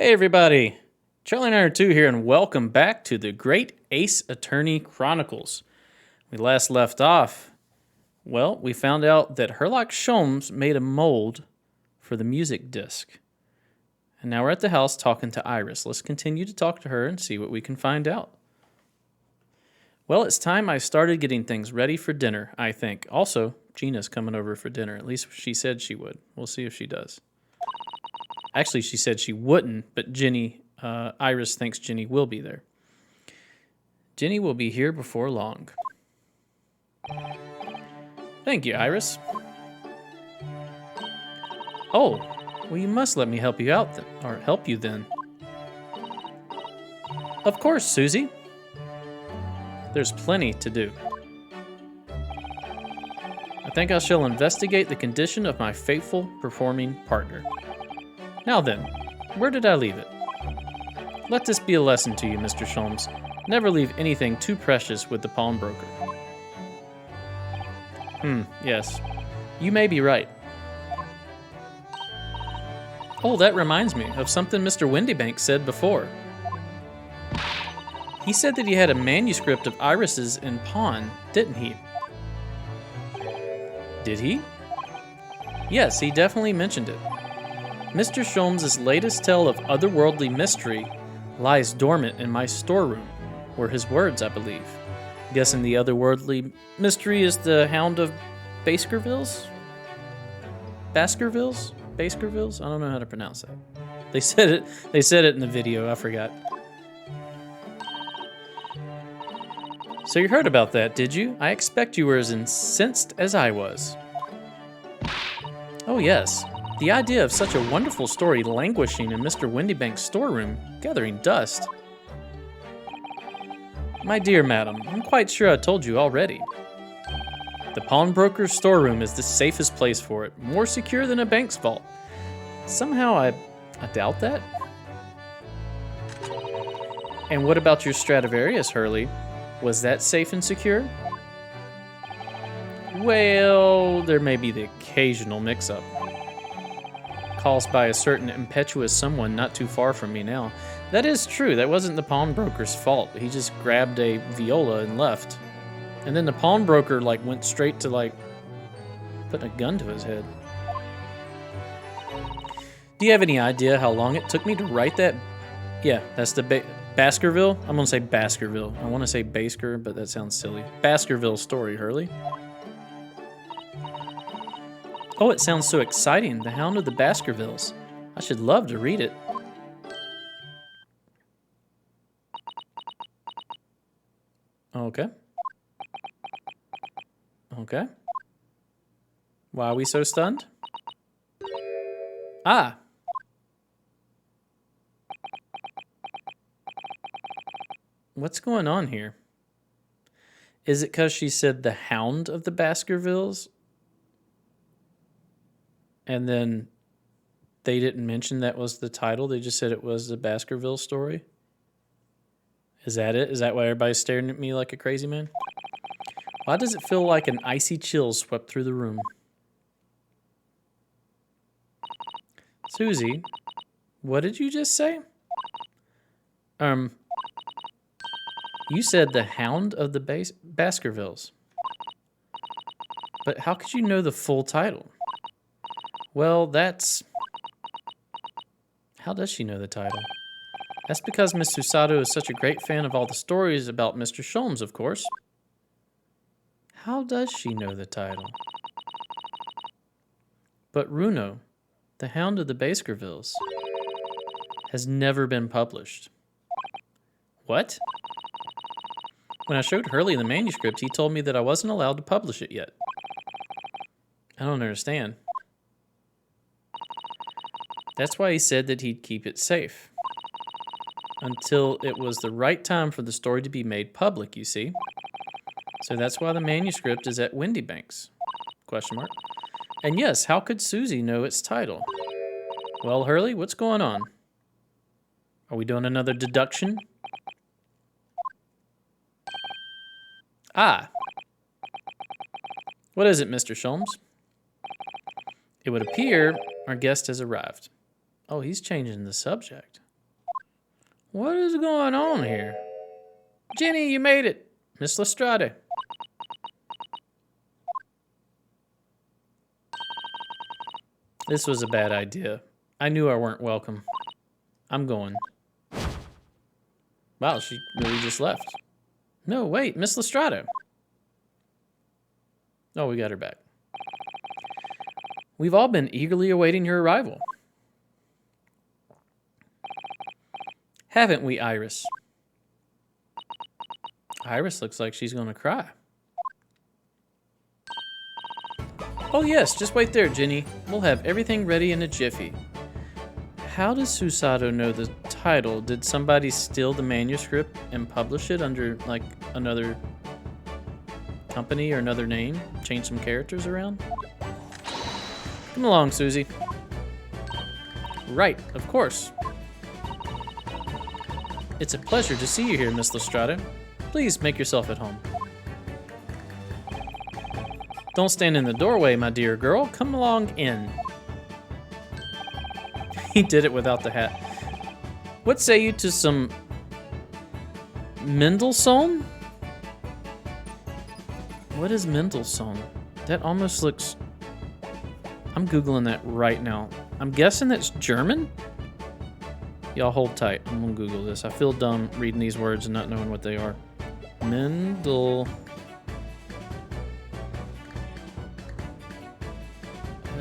Hey everybody, Charlie and I are two here, and welcome back to the Great Ace Attorney Chronicles. We last left off, we found out that Herlock Sholmes made a mold for the music disc. And now we're at the house talking to Iris. Let's continue to talk to her and see what we can find out. Well, it's time I started getting things ready for dinner, I think. Also, Gina's coming over for dinner. At least she said she would. We'll see if she does. Actually, she said she wouldn't, but Iris thinks Ginny will be there. Ginny will be here before long. Thank you, Iris. Oh, well, you must let me help you out, or help you then. Of course, Susie. There's plenty to do. I think I shall investigate the condition of my faithful performing partner. Now then, where did I leave it? Let this be a lesson to you, Mr. Sholmes. Never leave anything too precious with the pawnbroker. Yes. You may be right. Oh, that reminds me of something Mr. Windybank said before. He said that he had a manuscript of Iris's in pawn, didn't he? Did he? Yes, he definitely mentioned it. Mr. Sholmes' latest tale of otherworldly mystery lies dormant in my storeroom, were his words, I believe. Guessing the otherworldly mystery is the Hound of Baskervilles? Baskervilles? Baskervilles? I don't know how to pronounce that. They said it in the video, I forgot. So you heard about that, did you? I expect you were as incensed as I was. Oh yes. The idea of such a wonderful story languishing in Mr. Windybank's storeroom, gathering dust. My dear madam, I'm quite sure I told you already. The pawnbroker's storeroom is the safest place for it, more secure than a bank's vault. Somehow I doubt that. And what about your Stradivarius, Hurley? Was that safe and secure? Well, there may be the occasional mix-up. Caused by a certain impetuous someone not too far from me now. That is true, that wasn't the pawnbroker's fault. He just grabbed a viola and left. And then the pawnbroker went straight to putting a gun to his head. Do you have any idea how long it took me to write that? Yeah, that's the Baskerville? I'm gonna say Baskerville. I wanna say Basker, but that sounds silly. Baskerville story, Hurley. Oh, it sounds so exciting. The Hound of the Baskervilles. I should love to read it. Okay. Okay. Why are we so stunned? Ah. What's going on here? Is it because she said the Hound of the Baskervilles? And then they didn't mention that was the title. They just said it was the Baskerville story. Is that it? Is that why everybody's staring at me like a crazy man? Why does it feel like an icy chill swept through the room? Susie, what did you just say? You said the Hound of the Baskervilles. But how could you know the full title? Well, how does she know the title? That's because Miss Susato is such a great fan of all the stories about Mr. Sholmes, of course. How does she know the title? But Runo, the Hound of the Baskervilles, has never been published. What? When I showed Hurley the manuscript, he told me that I wasn't allowed to publish it yet. I don't understand. That's why he said that he'd keep it safe. Until it was the right time for the story to be made public, you see. So that's why the manuscript is at Windybank's? Question mark. And yes, how could Susie know its title? Well, Hurley, what's going on? Are we doing another deduction? Ah. What is it, Mr. Sholmes? It would appear our guest has arrived. Oh, he's changing the subject. What is going on here? Ginny, you made it. Miss Lestrade. This was a bad idea. I knew I weren't welcome. I'm going. Wow, she really just left. No, wait, Miss Lestrade. Oh, we got her back. We've all been eagerly awaiting your arrival. Haven't we, Iris? Iris looks like she's going to cry. Oh yes, just wait there, Ginny. We'll have everything ready in a jiffy. How does Susato know the title? Did somebody steal the manuscript and publish it under, like, another company or another name? Change some characters around? Come along, Susie. Right, of course. It's a pleasure to see you here, Miss Lestrade. Please make yourself at home. Don't stand in the doorway, my dear girl. Come along in. He did it without the hat. What say you to some Mendelssohn? What is Mendelssohn? That almost looks... I'm Googling that right now. I'm guessing that's German? Y'all hold tight. I'm gonna Google this. I feel dumb reading these words and not knowing what they are. Mendel...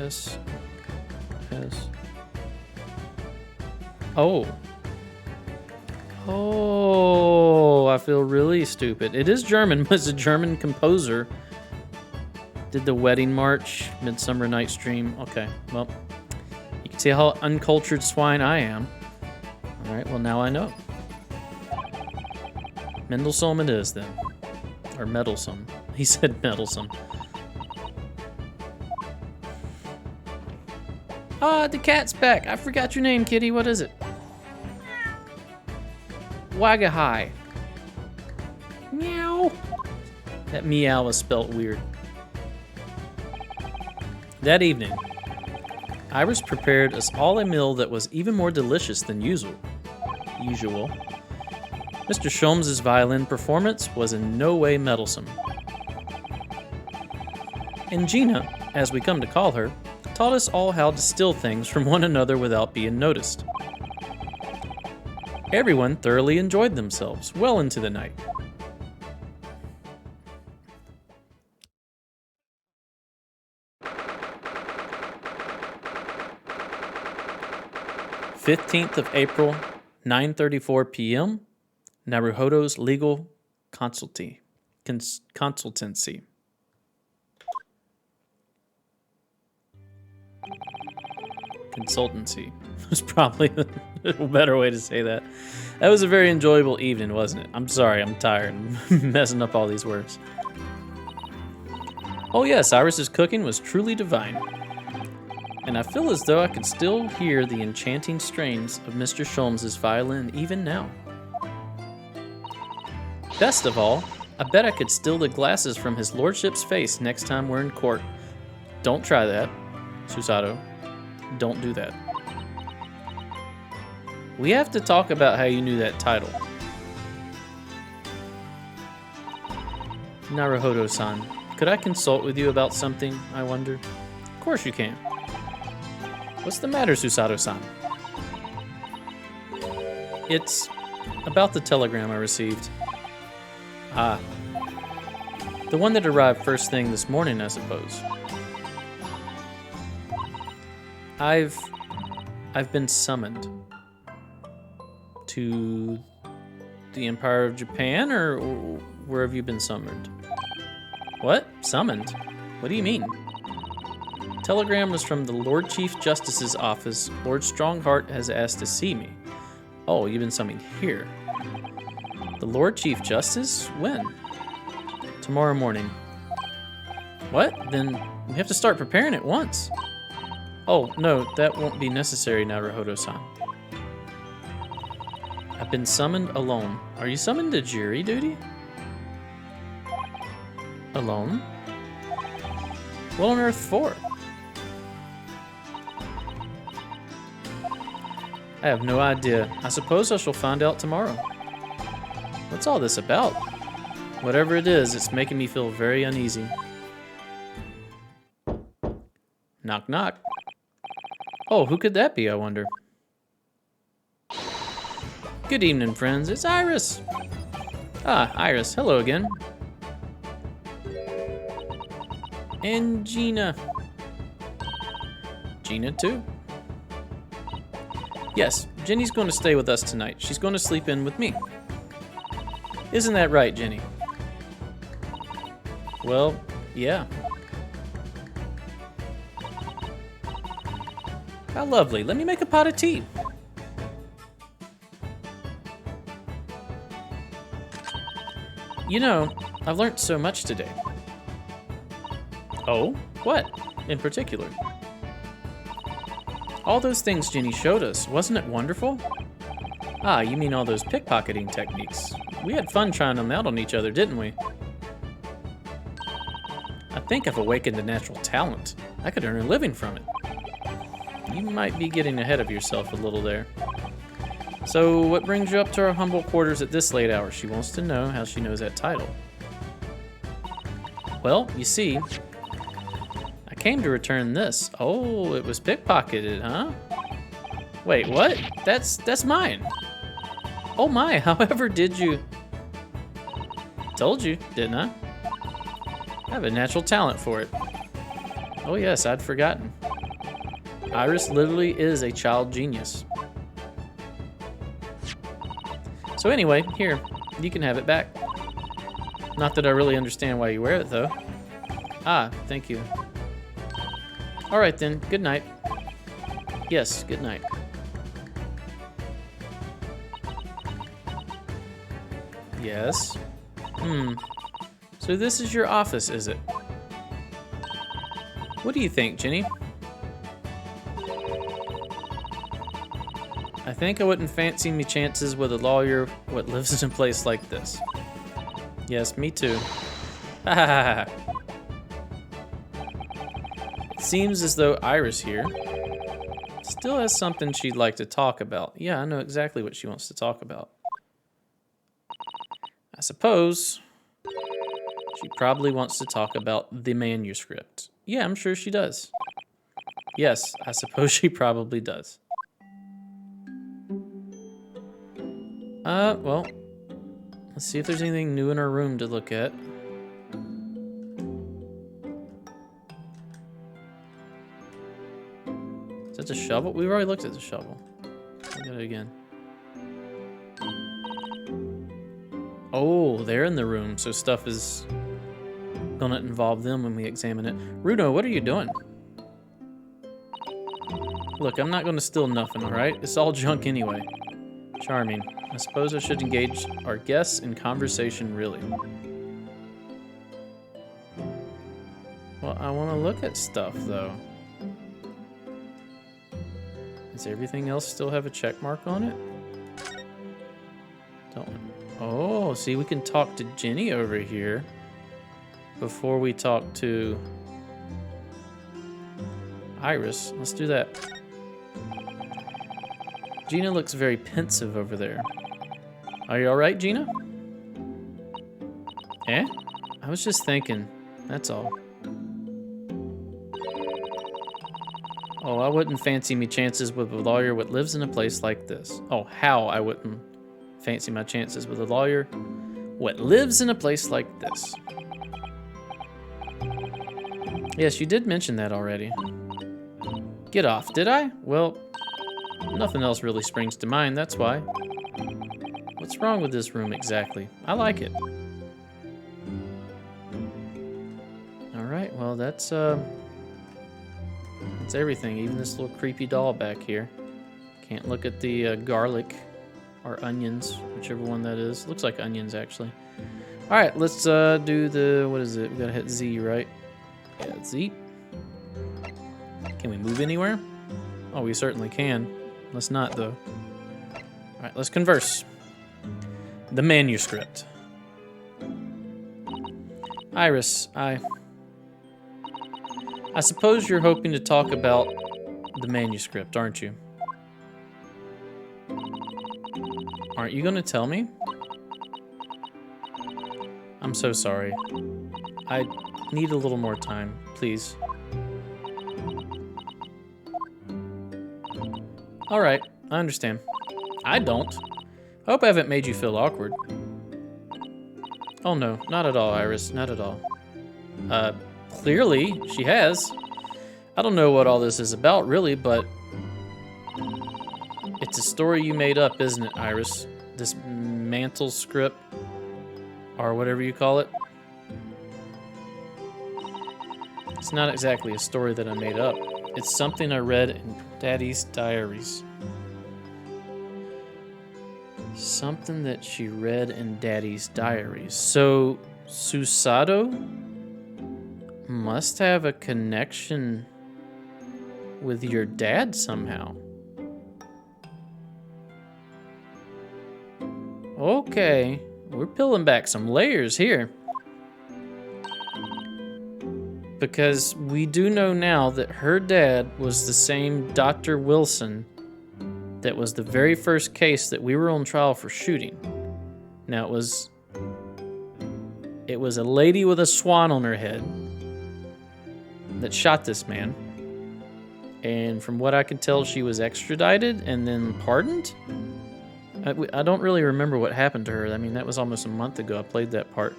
S... Oh. Oh, I feel really stupid. It is German, but it's a German composer. Did the Wedding March, Midsummer Night's Dream. Okay, well, you can see how uncultured swine I am. All right, well, now I know. Mendelssohn it is, then. Or Meddlesome. He said Meddlesome. Ah, the cat's back. I forgot your name, kitty. What is it? Wagahai. Meow. That meow was spelt weird. That evening, Iris prepared us all a meal that was even more delicious than usual. Mr. Sholmes's violin performance was in no way meddlesome. And Gina, as we come to call her, taught us all how to steal things from one another without being noticed. Everyone thoroughly enjoyed themselves well into the night. April 15th, 9:34 p.m. Naruhodo's legal consultancy. Consultancy was probably a better way to say that. That was a very enjoyable evening, wasn't it? I'm sorry, I'm tired. I'm messing up all these words. Oh yes, Iris's cooking was truly divine. And I feel as though I could still hear the enchanting strains of Mr. Sholmes's violin even now. Best of all, I bet I could steal the glasses from his lordship's face next time we're in court. Don't try that, Susato. Don't do that. We have to talk about how you knew that title. Naruhodo-san, could I consult with you about something, I wonder? Of course you can. What's the matter, Susato-san? It's about the telegram I received. Ah. The one that arrived first thing this morning, I suppose. I've been summoned to the Empire of Japan, or where have you been summoned? What? Summoned? What do you mean? Telegram was from the Lord Chief Justice's office. Lord Strongheart has asked to see me. Oh, you've been summoned here. The Lord Chief Justice? When? Tomorrow morning. What? Then we have to start preparing at once. Oh, no, that won't be necessary, Naruhodo-san. I've been summoned alone. Are you summoned to jury duty? Alone? What on earth for? I have no idea. I suppose I shall find out tomorrow. What's all this about? Whatever it is, it's making me feel very uneasy. Knock, knock. Oh, who could that be, I wonder? Good evening, friends. It's Iris. Ah, Iris. Hello again. And Gina. Gina, too. Yes, Ginny's going to stay with us tonight. She's going to sleep in with me. Isn't that right, Ginny? Well, yeah. How lovely. Let me make a pot of tea. You know, I've learned so much today. Oh? What, in particular? All those things Ginny showed us, wasn't it wonderful? Ah, you mean all those pickpocketing techniques. We had fun trying them out on each other, didn't we? I think I've awakened a natural talent. I could earn a living from it. You might be getting ahead of yourself a little there. So, what brings you up to our humble quarters at this late hour? She wants to know how she knows that title. Well, you see, I came to return this. Oh, it was pickpocketed, huh? Wait, what? That's mine. Oh my, however did you... Told you, didn't I? I have a natural talent for it. Oh yes, I'd forgotten. Iris literally is a child genius. So anyway, here, you can have it back. Not that I really understand why you wear it, though. Ah, thank you. All right then, good night. Yes, good night. Yes. So this is your office, is it? What do you think, Ginny? I think I wouldn't fancy me chances with a lawyer what lives in a place like this. Yes, me too. Ha ha ha ha. It seems as though Iris here still has something she'd like to talk about. Yeah, I know exactly what she wants to talk about. I suppose she probably wants to talk about the manuscript. Yeah, I'm sure she does. Yes, I suppose she probably does. Well, let's see if there's anything new in our room to look at. Is that the shovel? We've already looked at the shovel. Look at it again. Oh, they're in the room, so stuff is gonna involve them when we examine it. Rudo, what are you doing? Look, I'm not gonna steal nothing, alright? It's all junk anyway. Charming. I suppose I should engage our guests in conversation, really. Well, I want to look at stuff, though. Does everything else still have a check mark on it? Don't. Oh, see, we can talk to Ginny over here before we talk to Iris. Let's do that. Gina looks very pensive over there. Are you alright, Gina? Eh? I was just thinking. That's all. Oh, I wouldn't fancy me chances with a lawyer what lives in a place like this. Oh, how I wouldn't fancy my chances with a lawyer what lives in a place like this. Yes, you did mention that already. Get off, did I? Well, nothing else really springs to mind, that's why. What's wrong with this room exactly? I like it. Alright, well that's everything, even this little creepy doll back here. Can't look at the garlic or onions, whichever one that is. Looks like onions, actually. Alright, let's do the, what is it? We gotta hit Z, right? Yeah, Z. Can we move anywhere? Oh, we certainly can. Let's not, though. Alright, let's converse. The manuscript. Iris, I suppose you're hoping to talk about the manuscript, aren't you? Aren't you going to tell me? I'm so sorry. I need a little more time, please. All right, I understand. I don't. Hope I haven't made you feel awkward. Oh no, not at all, Iris, not at all. Clearly, she has. I don't know what all this is about, really, but it's a story you made up, isn't it, Iris? This mantle script, or whatever you call it. It's not exactly a story that I made up. It's something I read in Daddy's diaries. Something that she read in Daddy's diaries. So, Susato must have a connection with your dad somehow. Okay, we're peeling back some layers here. Because we do know now that her dad was the same Dr. Wilson that was the very first case that we were on trial for shooting. Now it was a lady with a swan on her head that shot this man. And from what I can tell, she was extradited and then pardoned. I don't really remember what happened to her. I mean, that was almost a month ago I played that part.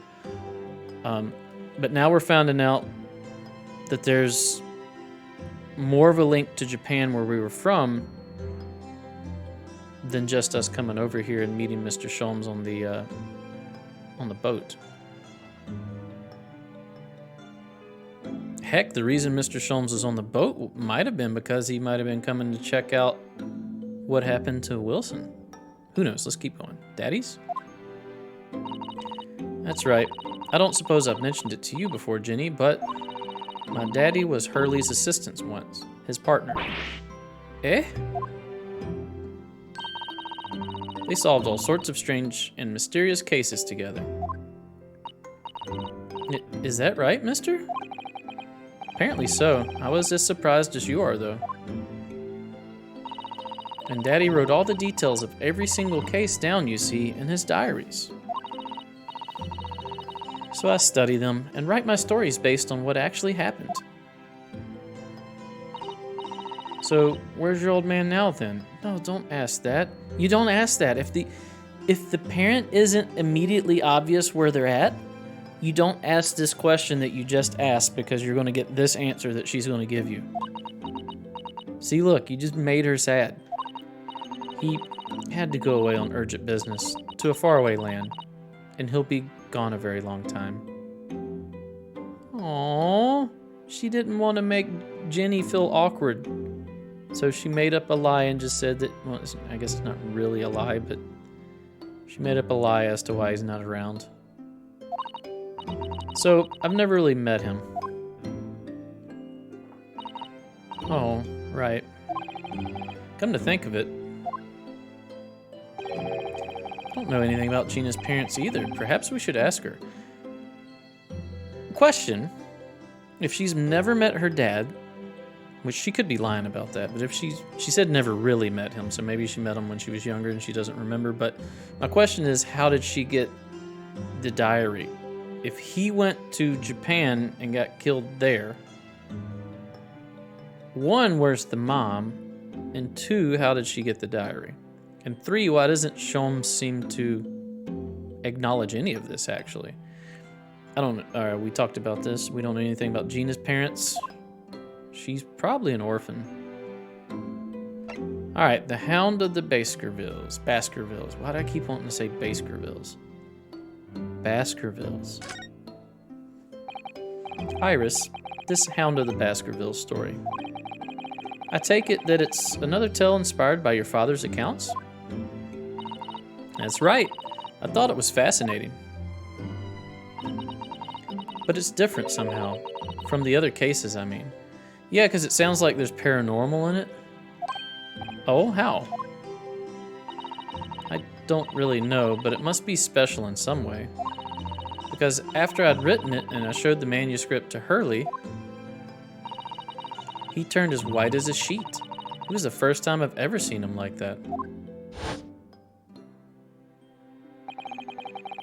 But now we're finding out that there's more of a link to Japan where we were from than just us coming over here and meeting Mr. Sholmes on the boat. Heck, the reason Mr. Sholmes was on the boat might have been because he might have been coming to check out what happened to Wilson. Who knows? Let's keep going. Daddy's? That's right. I don't suppose I've mentioned it to you before, Ginny, but my daddy was Hurley's assistant once. His partner. Eh? They solved all sorts of strange and mysterious cases together. Is that right, mister? Apparently so. I was as surprised as you are, though. And Daddy wrote all the details of every single case down, you see, in his diaries. So I study them and write my stories based on what actually happened. So, where's your old man now, then? No, don't ask that. You don't ask that. If the parent isn't immediately obvious where they're at, you don't ask this question that you just asked because you're going to get this answer that she's going to give you. See, look, you just made her sad. He had to go away on urgent business to a faraway land, and he'll be gone a very long time. Aww, she didn't want to make Ginny feel awkward, so she made up a lie and just said that, well, I guess it's not really a lie, but she made up a lie as to why he's not around. So, I've never really met him. Oh, right. Come to think of it, I don't know anything about Gina's parents either. Perhaps we should ask her. Question. If she's never met her dad, which she could be lying about that, but if she said never really met him, so maybe she met him when she was younger and she doesn't remember, but my question is, how did she get the diary? If he went to Japan and got killed there, one, where's the mom? And two, how did she get the diary? And three, why doesn't Sholmes seem to acknowledge any of this, actually? I don't know. All right, we talked about this. We don't know anything about Gina's parents. She's probably an orphan. All right, the Hound of the Baskervilles. Baskervilles. Why do I keep wanting to say Baskervilles? Baskervilles. Iris, this Hound of the Baskervilles story. I take it that it's another tale inspired by your father's accounts? That's right. I thought it was fascinating. But it's different somehow. From the other cases, I mean. Yeah, because it sounds like there's paranormal in it. Oh, how? I don't really know, but it must be special in some way. Because after I'd written it and I showed the manuscript to Hurley, he turned as white as a sheet. It was the first time I've ever seen him like that.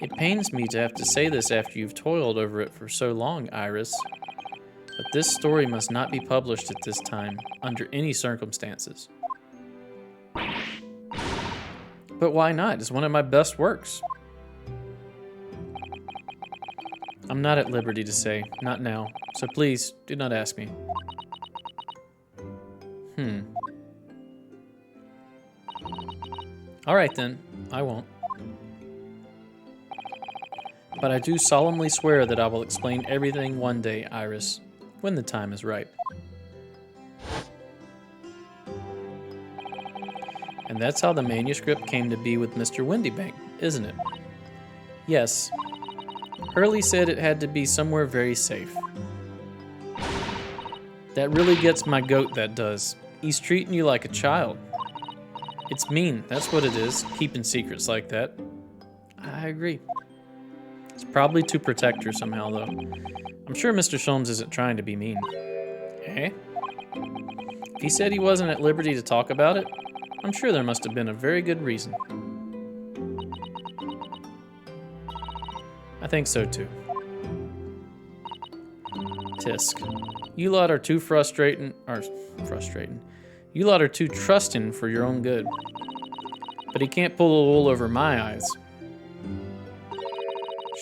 It pains me to have to say this after you've toiled over it for so long, Iris. But this story must not be published at this time, under any circumstances. But why not? It's one of my best works. I'm not at liberty to say, not now, so please do not ask me. All right then, I won't. But I do solemnly swear that I will explain everything one day, Iris, when the time is right. And that's how the manuscript came to be with Mr. Windybank, isn't it? Yes. Hurley said it had to be somewhere very safe. That really gets my goat, that does. He's treating you like a child. It's mean, that's what it is, keeping secrets like that. I agree. It's probably to protect her somehow, though. I'm sure Mr. Sholmes isn't trying to be mean. Eh? If he said he wasn't at liberty to talk about it, I'm sure there must have been a very good reason. I think so, too. Tisk. You lot are too frustrating. You lot are too trusting for your own good. But he can't pull the wool over my eyes.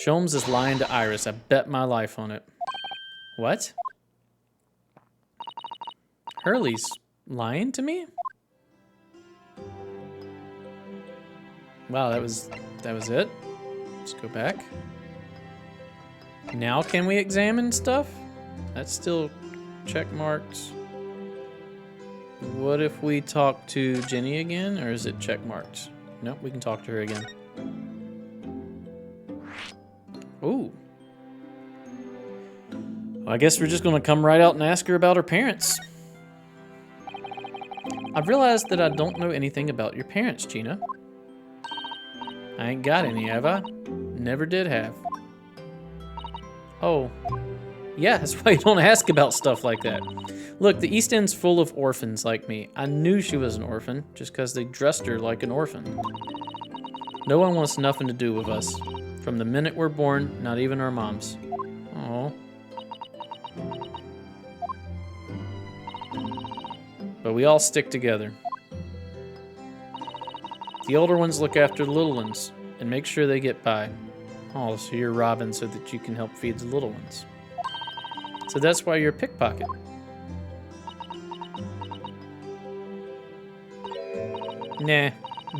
Sholmes is lying to Iris. I bet my life on it. What? Hurley's lying to me? Wow, that was it? Let's go back. Now can we examine stuff? That's still check marks. What if we talk to Ginny again, or is it check marks? Nope, we can talk to her again. Ooh. Well, I guess we're just gonna come right out and ask her about her parents. I've realized that I don't know anything about your parents, Gina. I ain't got any, have I? Never did have. Oh. Yeah, that's why you don't ask about stuff like that. Look, the East End's full of orphans like me. I knew she was an orphan, just because they dressed her like an orphan. No one wants nothing to do with us. From the minute we're born, not even our moms. Oh. But we all stick together. The older ones look after the little ones and make sure they get by. Oh, so you're robbing so that you can help feed the little ones. So that's why you're a pickpocket. Nah,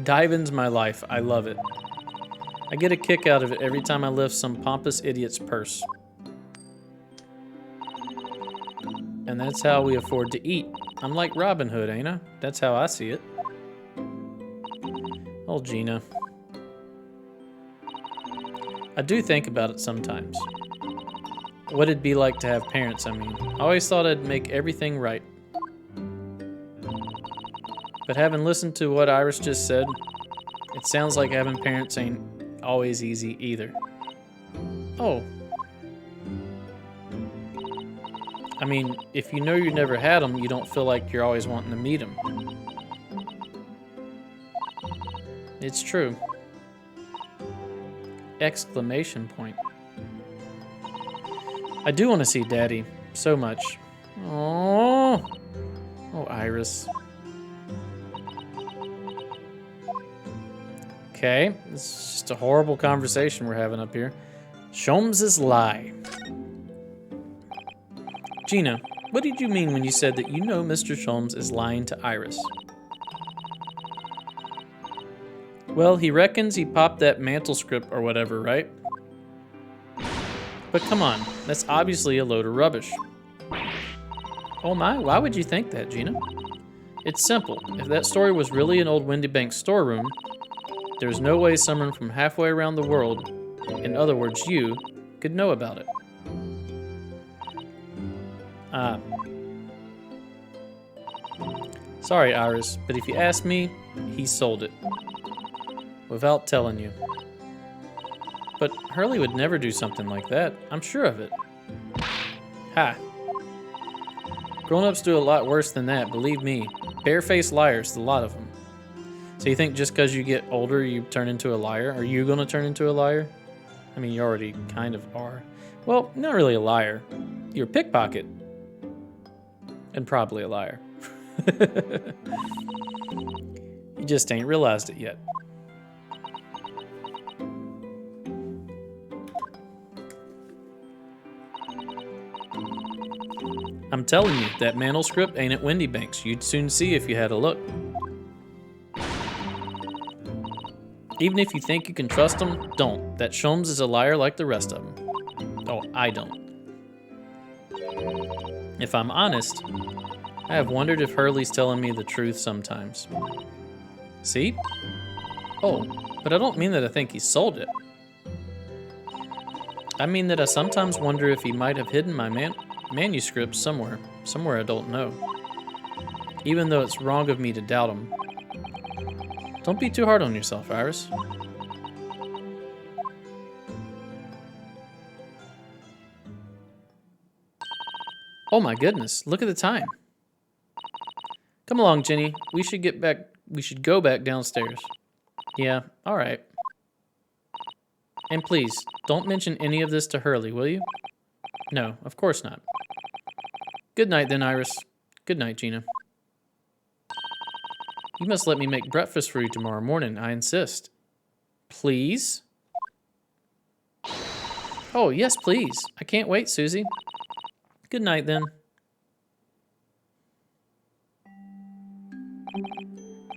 diving's my life. I love it. I get a kick out of it every time I lift some pompous idiot's purse. And that's how we afford to eat. I'm like Robin Hood, ain't I? That's how I see it. Oh, Gina. I do think about it sometimes. What it'd be like to have parents, I mean. I always thought I'd make everything right. But having listened to what Iris just said, it sounds like having parents ain't always easy either. Oh. I mean, if you know you never had them, you don't feel like you're always wanting to meet them. It's true. Exclamation point. I do want to see Daddy so much. Oh, Iris. Okay, this is just a horrible conversation we're having up here. Sholmes's lie. Gina, what did you mean when you said that you know Mr. Sholmes is lying to Iris? Well, he reckons he popped that mantle script or whatever, right? But come on, that's obviously a load of rubbish. Oh my, why would you think that, Gina? It's simple. If that story was really an old Windybank storeroom, there's no way someone from halfway around the world, in other words you, could know about it. Sorry, Iris, but if you ask me, he sold it. Without telling you. But Hurley would never do something like that. I'm sure of it. Ha. Grown-ups do a lot worse than that, believe me. Barefaced liars, a lot of them. So you think just because you get older, you turn into a liar? Are you going to turn into a liar? I mean, you already kind of are. Well, not really a liar. You're a pickpocket. And probably a liar. You just ain't realized it yet. I'm telling you, that manuscript ain't at Wendy Banks. You'd soon see if you had a look. Even if you think you can trust him, don't. That Sholmes is a liar like the rest of them. Oh, I don't. If I'm honest, I have wondered if Hurley's telling me the truth sometimes. See? Oh, but I don't mean that I think he sold it. I mean that I sometimes wonder if he might have hidden my manuscript somewhere I don't know. Even though it's wrong of me to doubt him. Don't be too hard on yourself, Iris. Oh my goodness, look at the time. Come along, Ginny. We should go back downstairs. Yeah, all right. And please, don't mention any of this to Hurley, will you? No, of course not. Good night then, Iris. Good night, Gina. You must let me make breakfast for you tomorrow morning, I insist. Please? Oh, yes, please. I can't wait, Susie. Good night, then.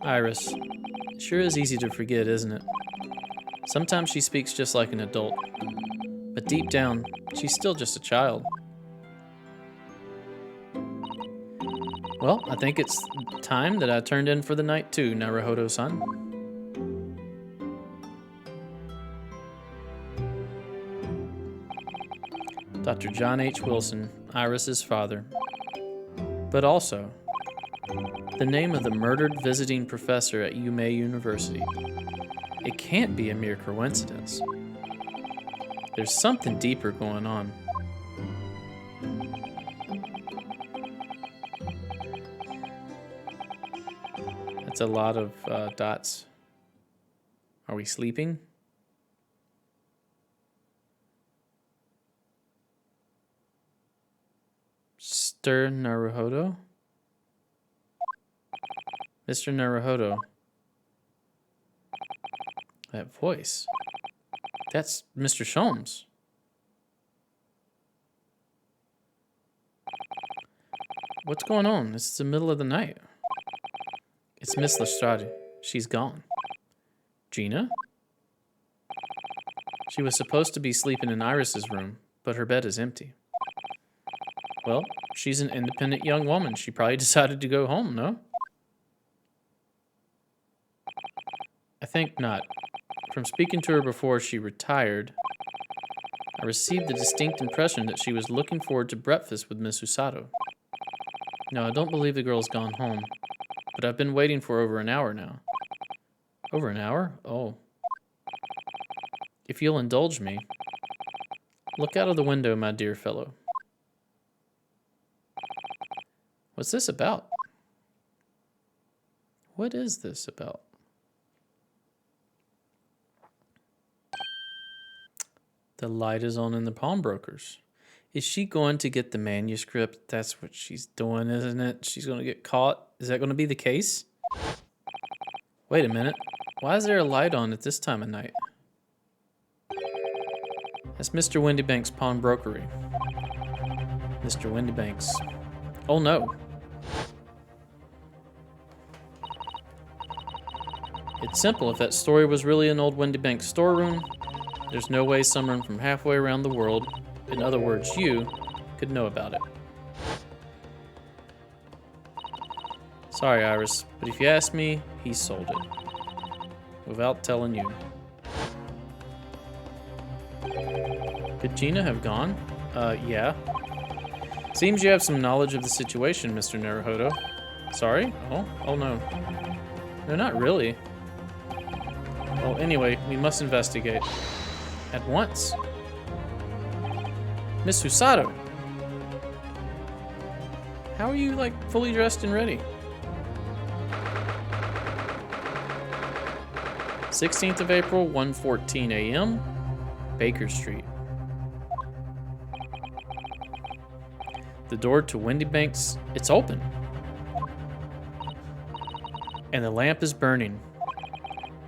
Iris. Sure is easy to forget, isn't it? Sometimes she speaks just like an adult. But deep down, she's still just a child. Well, I think it's time that I turned in for the night too, Naruhodo-san. Dr. John H. Wilson, Iris's father. But also, the name of the murdered visiting professor at Yume University. It can't be a mere coincidence. There's something deeper going on. That's a lot of dots. Are we sleeping? Mr. Naruhodo? Mr. Naruhodo. That voice. That's Mr. Sholmes. What's going on? It's the middle of the night. It's Miss Lestrade. She's gone. Gina? She was supposed to be sleeping in Iris's room, but her bed is empty. Well, she's an independent young woman. She probably decided to go home, no? I think not. From speaking to her before she retired, I received the distinct impression that she was looking forward to breakfast with Miss Usato. No, I don't believe the girl's gone home, but I've been waiting for over an hour now. Over an hour? Oh. If you'll indulge me, look out of the window, my dear fellow. What's this about? What is this about? The light is on in the pawnbrokers. Is she going to get the manuscript? That's what she's doing, isn't it? She's going to get caught. Is that going to be the case? Wait a minute. Why is there a light on at this time of night? That's Mr. Windybank's pawnbrokery. Mr. Windybank's. Oh no. It's simple. If that story was really an old Windybank storeroom, there's no way someone from halfway around the world, in other words, you, could know about it. Sorry, Iris, but if you ask me, he sold it. Without telling you. Could Gina have gone? Yeah. Seems you have some knowledge of the situation, Mr. Naruhodo. Sorry? Oh no. No, not really. Well, anyway, we must investigate. At once. Miss Usato! How are you, like, fully dressed and ready? 16th of April, 1:14 a.m. Baker Street. The door to Windy Banks, it's open. And the lamp is burning.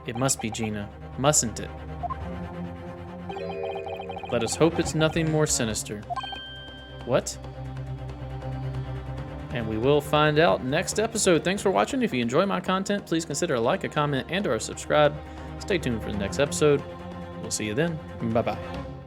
It must be Gina, mustn't it? Let us hope it's nothing more sinister. What? And we will find out next episode. Thanks for watching. If you enjoy my content, please consider a like, a comment, and or a subscribe. Stay tuned for the next episode. We'll see you then. Bye-bye.